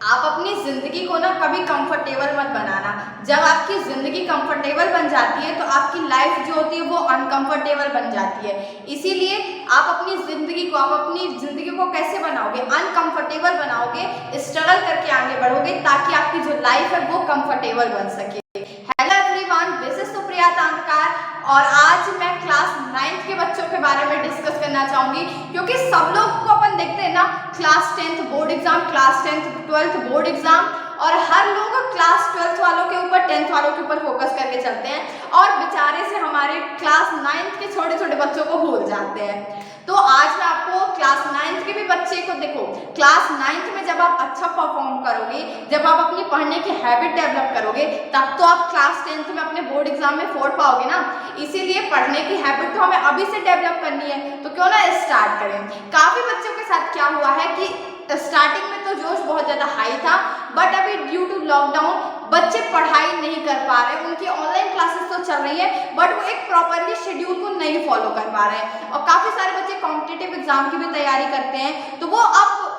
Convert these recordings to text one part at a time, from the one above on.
आप अपनी ज़िंदगी को ना कभी कंफर्टेबल मत बनाना। जब आपकी ज़िंदगी कंफर्टेबल बन जाती है तो आपकी लाइफ जो होती है वो अनकंफर्टेबल बन जाती है। इसीलिए आप अपनी ज़िंदगी को कैसे बनाओगे? अनकंफर्टेबल बनाओगे, स्ट्रगल करके आगे बढ़ोगे ताकि आपकी जो लाइफ है वो कंफर्टेबल बन सके। Hello everyone, this is Supriya Tandkar और आज मैं क्लास 9th के बच्चों के बारे में डिस्कस करना चाहूँगी, क्योंकि सब लोग को अपन देखते हैं ना, class 10th board exam, class 10th 12th board exam, और हर लोग क्लास 12th वालों के ऊपर 10th वालों के ऊपर फोकस करके चलते हैं और बेचारे से हमारे क्लास 9th के छोटे छोटे बच्चों को भूल जाते हैं। तो आज मैं आपको क्लास 9th के भी बच्चे को देखो, क्लास 9th में जब आप अच्छा परफॉर्म करोगे, जब आप अपनी पढ़ने की हैबिट डेवलप करोगे, तब तो आप क्लास 10th में अपने बोर्ड एग्जाम में फोड़ पाओगे ना। इसीलिए पढ़ने की हैबिट तो हमें अभी से डेवलप करनी है, तो क्यों ना स्टार्ट करें। काफी बच्चों के साथ क्या हुआ है कि स्टार्टिंग में तो जोश बहुत ज्यादा हाई था, बट अभी ड्यू टू लॉकडाउन बच्चे पढ़ाई नहीं कर पा रहे। उनकी ऑनलाइन क्लासेस तो चल रही है बट वो एक प्रॉपरली शेड्यूल को नहीं फॉलो कर पा रहे हैं, और काफी सारे बच्चे कॉम्पिटिटिव एग्जाम की भी तैयारी करते हैं, तो वो अब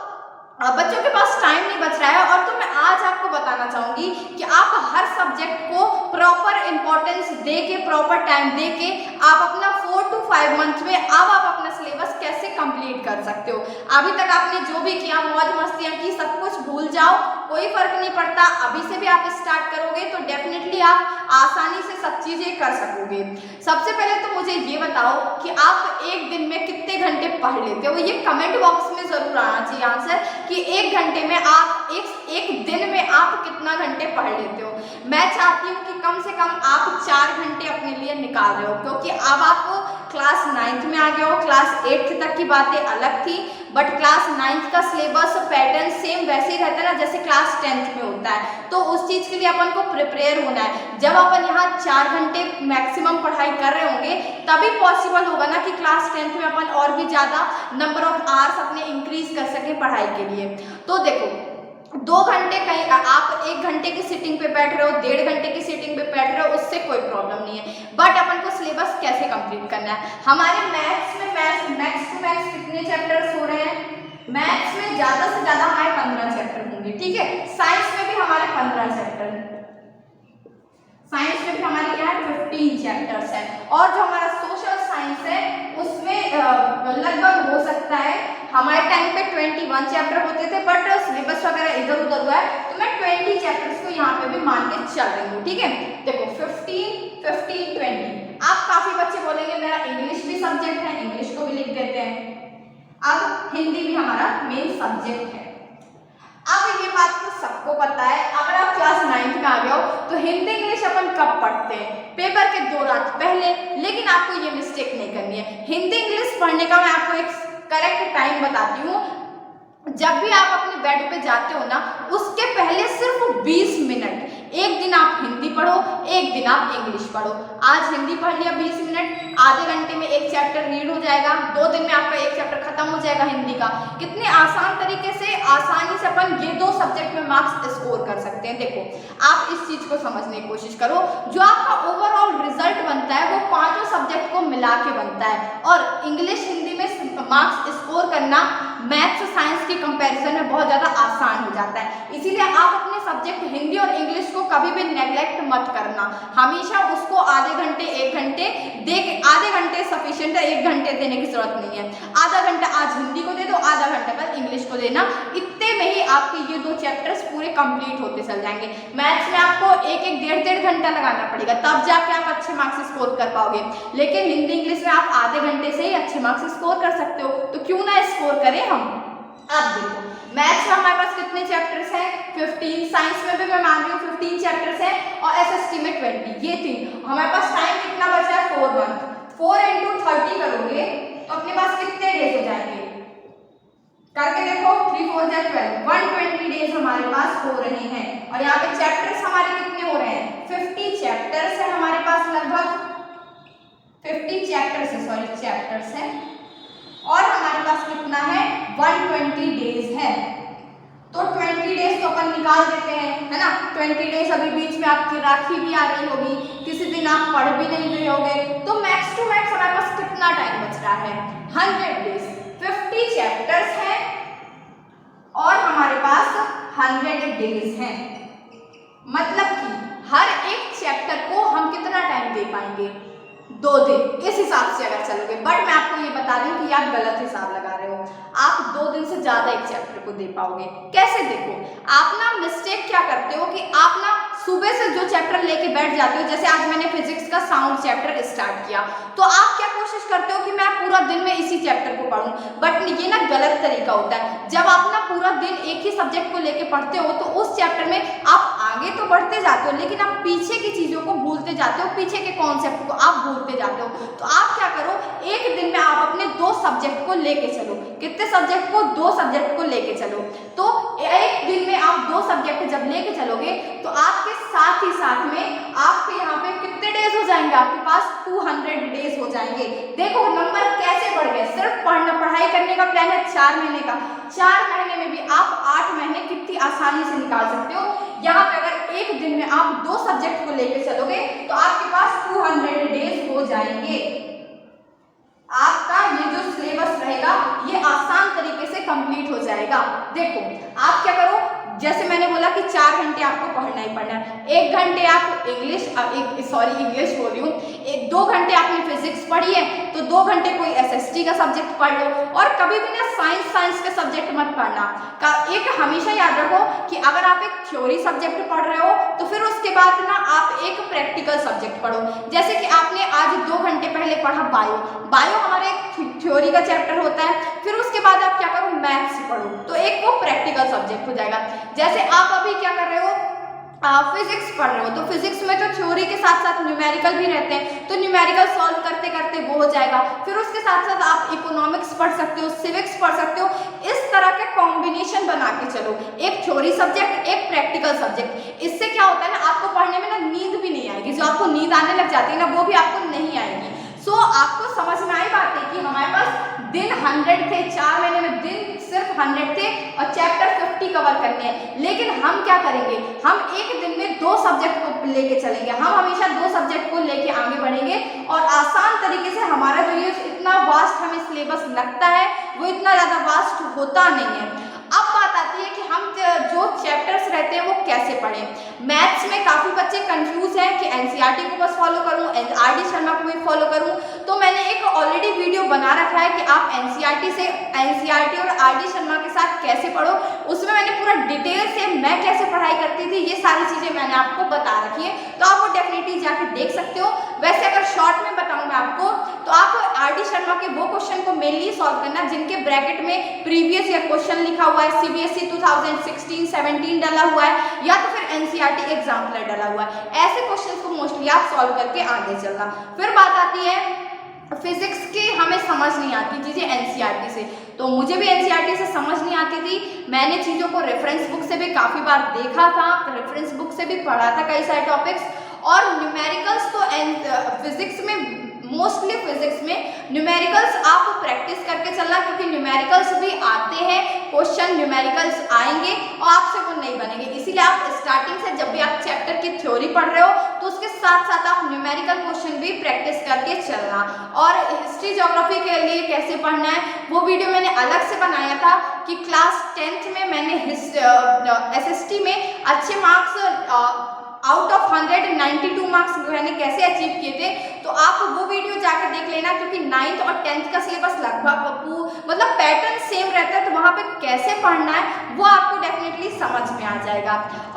बच्चों के पास टाइम नहीं बच रहा है। और तो मैं आज आपको बताना चाहूंगी कि आप हर सब्जेक्ट को प्रॉपर इंपॉर्टेंस दे के, प्रॉपर टाइम दे के आप अपना 4 to 5 मंथ में अब आप अपना सिलेबस कैसे कंप्लीट कर सकते हो। अभी तक आपने जो भी किया, मौज मस्तियां की, सब कुछ भूल जाओ, कोई फर्क नहीं पड़ता। अभी से भी आप स्टार्ट करोगे तो डेफिनेटली आप आसानी से सब चीजें कर सकोगे। सबसे पहले तो मुझे ये बताओ कि आप एक दिन में कितने घंटे पढ़ लेते हो? ये कमेंट बॉक्स में जरूर आना चाहिए आंसर कि एक घंटे में आप एक दिन में आप कितना घंटे पढ़ लेते हो। मैं चाहती हूँ कि कम से कम आप 4 घंटे अपने लिए निकाल रहे हो, क्योंकि अब आप क्लास 9th में आ गए हो। क्लास 8th तक की बातें अलग थी, बट क्लास 9th का सिलेबस पैटर्न सेम वैसे ही रहता है ना जैसे क्लास 10th में होता है, तो उस चीज के लिए अपन को प्रिपेयर होना है। जब अपन यहाँ 4 घंटे मैक्सिमम पढ़ाई कर रहे होंगे तभी पॉसिबल होगा ना कि क्लास 10th में अपन और भी ज्यादा नंबर ऑफ आवर्स अपने इंक्रीज कर सके पढ़ाई के लिए। तो देखो, 2 घंटे कहीं आप 1 घंटे की सीटिंग पे बैठ रहे हो, 1.5 घंटे की सीटिंग पे बैठ रहे हो, उससे कोई प्रॉब्लम नहीं है, बट अपन को सिलेबस कैसे कंप्लीट करना है। हमारे मैथ्स में मैक्स कितने चैप्टर्स हो रहे हैं? मैथ्स में ज्यादा से ज्यादा हमारे 15 चैप्टर होंगे, ठीक है। साइंस में भी हमारे 15 चैप्टर, साइंस में भी हमारे क्या है 15 चैप्टर्स है, और जो हमारा सोशल साइंस है उसमें लगभग हो सकता है हमारे टाइम पे 21 चैप्टर होते थे, बट सिलेबस वगैरह इधर उधर हुआ है, तो मैं 20 चैप्टर्स को यहाँ पे भी मान के चल रही हूँ, ठीक है। देखो 15, 20। आप काफी बच्चे बोलेंगे मेरा इंग्लिश भी सब्जेक्ट है, इंग्लिश को भी लिख देते हैं। अब हिंदी भी हमारा मेन सब्जेक्ट है। अब ये बात तो सबको पता है, अगर आप क्लास 9th में आ गए हो तो हिंदी इंग्लिश अपन कब पढ़ते हैं? पेपर के 2 रात पहले। लेकिन आपको ये मिस्टेक नहीं करनी है। हिंदी इंग्लिश पढ़ने का मैं आपको एक करेक्ट टाइम बताती हूँ। जब भी आप अपने बेड पे जाते हो ना, उसके पहले सिर्फ 20 मिनट एक दिन आप हिंदी पढ़ो, एक दिन आप इंग्लिश पढ़ो। आज हिंदी पढ़ लिया 20 मिनट, आधे घंटे में एक चैप्टर रीड हो जाएगा, 2 दिन में आपका एक चैप्टर खत्म हो जाएगा हिंदी का। कितने आसान तरीके से, आसानी से अपन ये 2 सब्जेक्ट में मार्क्स स्कोर कर सकते हैं। देखो, आप इस चीज को समझने की कोशिश करो, जो आपका ओवरऑल रिजल्ट बनता है वो 5 सब्जेक्ट को मिला के बनता है, और इंग्लिश हिंदी में मार्क्स स्कोर करना मैथ्स साइंस की कंपैरिजन में बहुत ज्यादा आसान हो जाता है। इसीलिए आप अपने सब्जेक्ट हिंदी और इंग्लिश को कभी भी नेग्लेक्ट मत करना, हमेशा उसको आधे घंटे 1 घंटे दे के, आधे घंटे सफिशिएंट है, 1 घंटे देने की जरूरत नहीं है। आधा घंटा आज हिंदी को दे दो, आधा घंटा कल इंग्लिश को देना, इतने में ही आपके ये 2 चैप्टर्स पूरे कंप्लीट होते चल जाएंगे। मैथ्स में आपको 1-1, 1.5 घंटा लगाना पड़ेगा, तब जाके आप अच्छे मार्क्स स्कोर कर पाओगे, लेकिन हिंदी इंग्लिश में आप आधे घंटे से ही अच्छे मार्क्स स्कोर कर सकते हो, तो क्यों ना स्कोर करें हम। अब देखो, मैथ्स में हमारे पास कितने चैप्टर्स हैं? 15। साइंस में भी मैं मान रही हूँ 15 चैप्टर्स हैं, और एसएसटी में 20। ये 3। हमारे पास टाइम कितना बचा है? 4 मंथ। 4 × 30 करोगे तो अपने पास कितने डेज हो जाएंगे? करके देखो, 3 4 12, 120 डेज हमारे पास हो रहे हैं। और यहाँ पे चैप्टर्स हमारे कितने हो रहे हैं? 50 चैप्टर्स है हमारे पास, लगभग 50 चैप्टर्स है, और हमारे पास कितना है? 120 डेज है। तो 20 डेज तो अपन निकाल देते हैं, है ना। 20 डेज अभी बीच में आपकी राखी भी आ रही होगी, किसी दिन आप पढ़ भी नहीं रहे होगे, तो मैक्स टू मैक्स हमारे पास कितना टाइम बच रहा है? 100 डेज। 50 चैप्टर्स हैं और हमारे पास 100 डेज हैं। मतलब कि हर एक चैप्टर को हम कितना टाइम दे पाएंगे, 2 दिन, इस हिसाब से अगर चलोगे। बट मैं आपको ये बता रही हूँ कि आप गलत हिसाब लगा रहे हो। आप 2 दिन से ज्यादा एक चैप्टर को दे पाओगे। कैसे? देखो, आप ना मिस्टेक क्या करते हो कि आप ना सुबह से जो चैप्टर लेके बैठ जाते हो, जैसे आज मैंने फिजिक्स का साउंड चैप्टर स्टार्ट किया, तो आप क्या कोशिश करते हो कि मैं पूरा दिन में इसी चैप्टर को पढूं। बट ये ना गलत तरीका होता है। जब आप ना पूरा दिन एक ही सब्जेक्ट को लेके पढ़ते हो तो उस चैप्टर में आप आगे तो बढ़ते जाते हो, लेकिन आप पीछे की चीजों को भूलते जाते हो, पीछे के कॉन्सेप्ट को आप भूलते जाते हो। तो आप क्या करो, एक दिन में आप अपने 2 सब्जेक्ट को लेके चलो। कितने सब्जेक्ट को? 2 सब्जेक्ट को लेके चलो। तो एक दिन में आप 2 सब्जेक्ट जब लेके चलोगे तो आपके साथ ही साथ में आपके यहाँ पे कितने डेज हो जाएंगे? आपके पास 200 डेज हो जाएंगे। देखो नंबर कैसे बढ़ गए। सिर्फ पढ़ाई करने का प्लान है 4 महीने का, 4 महीने में भी आप 8 महीने कितनी आसानी से निकाल सकते हो। यहाँ पे अगर एक दिन में आप 2 सब्जेक्ट को लेके चलोगे तो आपके पास 200 डेज हो जाएंगे। आपका ये जो सिलेबस रहेगा ये आसान तरीके से कंप्लीट हो जाएगा। देखो, आप क्या करो, जैसे मैंने बोला कि 4 घंटे आपको पढ़ना ही पढ़ना है। 1 घंटे आप इंग्लिश बोल रही हूँ, 2 घंटे आपने फिजिक्स पढ़ी है तो 2 घंटे कोई एसएसटी का सब्जेक्ट पढ़ लो। और कभी भी ना साइंस के सब्जेक्ट मत पढ़ना। एक हमेशा याद रखो कि अगर आप एक थ्योरी सब्जेक्ट पढ़ रहे हो तो फिर उसके बाद ना आप एक प्रैक्टिकल सब्जेक्ट पढ़ो। जैसे कि आपने आज 2 घंटे पहले पढ़ा बायो हमारे एक थ्योरी का चैप्टर होता है, फिर उसके बाद आप क्या करो, मैथ्स पढ़ो, तो एक वो प्रैक्टिकल सब्जेक्ट हो जाएगा। जैसे आप अभी क्या कर रहे हो, फिजिक्स पढ़ रहे हो, तो फिजिक्स में तो थ्योरी के साथ साथ न्यूमेरिकल भी रहते हैं, तो न्यूमेरिकल सॉल्व करते करते वो हो जाएगा। फिर उसके साथ साथ आप इकोनॉमिक्स पढ़ सकते हो, सिविक्स पढ़ सकते हो। इस तरह के कॉम्बिनेशन बना के चलो, एक थ्योरी सब्जेक्ट, एक प्रैक्टिकल सब्जेक्ट। इससे क्या होता है ना, आपको पढ़ने में ना नींद भी नहीं आएगी। जो आपको नींद आने लग जाती है ना, वो भी आपको नहीं आएगी। सो आपको समझ में आई बात है कि हमारे पास दिन 100 थे, 4 महीने में दिन सिर्फ 100 थे और चैप्टर 50 कवर करने हैं। लेकिन हम क्या करेंगे, हम एक दिन में 2 सब्जेक्ट को लेके चलेंगे। हम हमेशा 2 सब्जेक्ट को लेके आगे बढ़ेंगे और आसान तरीके से हमारा जो ये इतना वास्ट हमें सिलेबस लगता है वो इतना ज़्यादा वास्ट होता नहीं है। अब बात आती है कि हम जो चैप्टर्स रहते हैं वो कैसे पढ़ें। मैथ्स में काफ़ी बच्चे कंफ्यूज हैं कि एनसीईआरटी को बस फॉलो करूं, आरडी शर्मा को भी फॉलो करूं। तो मैंने एक ऑलरेडी वीडियो बना रखा है कि आप एनसीईआरटी और आरडी शर्मा के साथ कैसे पढ़ो। उसमें मैंने पूरा डिटेल से मैं कैसे पढ़ाई करती थी ये सारी चीज़ें मैंने आपको बता रखी है, तो आप वो डेफिनेटली जाके देख सकते हो। वैसे अगर शॉर्ट में बताऊँ मैं आपको, तो आप आरडी शर्मा के वो क्वेश्चन को मेनली सॉल्व करना जिनके ब्रैकेट में प्रीवियस ईयर क्वेश्चन लिखा हुआ है, सीबीएसई 2016-17 डाला हुआ है, या तो फिर एनसीईआरटी एग्जाम्पलर डाला हुआ है। ऐसे क्वेश्चन को मोस्टली आप सॉल्व करके आगे चलना। फिर बात आती है फिजिक्स की, हमें समझ नहीं आती चीज़ें एनसीईआरटी से, तो मुझे भी एनसीईआरटी से समझ नहीं आती थी। मैंने चीज़ों को रेफरेंस बुक से भी काफ़ी बार देखा था, रेफरेंस बुक से भी पढ़ा था कई सारे टॉपिक्स। और न्यूमेरिकल्स तो फिजिक्स में, मोस्टली फिजिक्स में न्यूमेरिकल्स आप प्रैक्टिस करके चलना, क्योंकि न्यूमेरिकल्स भी आते हैं, क्वेश्चन न्यूमेरिकल्स आएंगे और आपसे वो नहीं बनेंगे। इसीलिए आप स्टार्टिंग से जब भी आप चैप्टर की थ्योरी पढ़ रहे हो तो उसके साथ साथ आप न्यूमेरिकल क्वेश्चन भी प्रैक्टिस करके चलना। और हिस्ट्री ज्योग्राफी के लिए कैसे पढ़ना है वो वीडियो मैंने अलग से बनाया था कि क्लास 10th में मैंने एसएसटी में अच्छे मार्क्स आउट ऑफ 100 92 मार्क्स मैंने कैसे अचीव किए थे, तो आप वो वीडियो जाकर देख लेना, क्योंकि 9th और 10th का सिलेबस लगभग मतलब पैटर्न सेम रहता है, तो वहाँ पे कैसे पढ़ना है वो आपको डेफिनेटली समझ में आ जाएगा।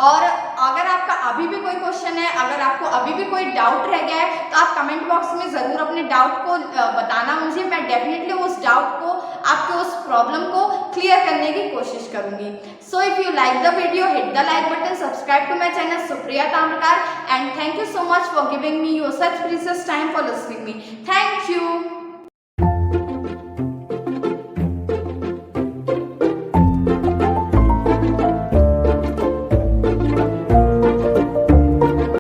और अगर आपका अभी भी कोई क्वेश्चन है, अगर आपको अभी भी कोई डाउट रह गया है, तो आप कमेंट बॉक्स में ज़रूर अपने डाउट को बताना मुझे। मैं डेफिनेटली उस डाउट को, आपके उस प्रॉब्लम को क्लियर करने की कोशिश करूँगी। So if you like the video, hit the like button, subscribe to my channel Supriya Tamrakar, and thank you so much for giving me your such precious time for listening me. Thank you.